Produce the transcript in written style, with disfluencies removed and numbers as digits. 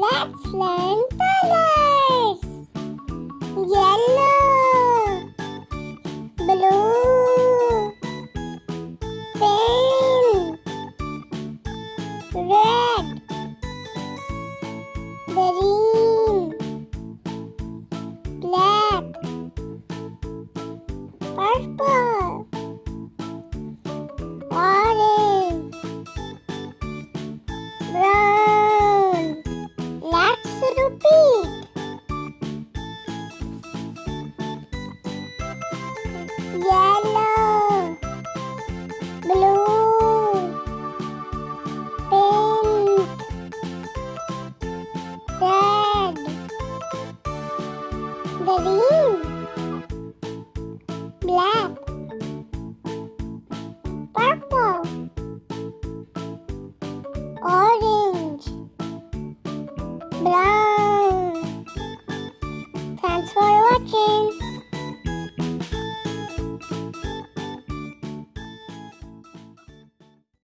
Let's learn colors. Yellow, blue, pink, red, green, black, purple, orange, brown. Let's repeat. Yellow, blue, pink, red, green, black, purple, orange, brown.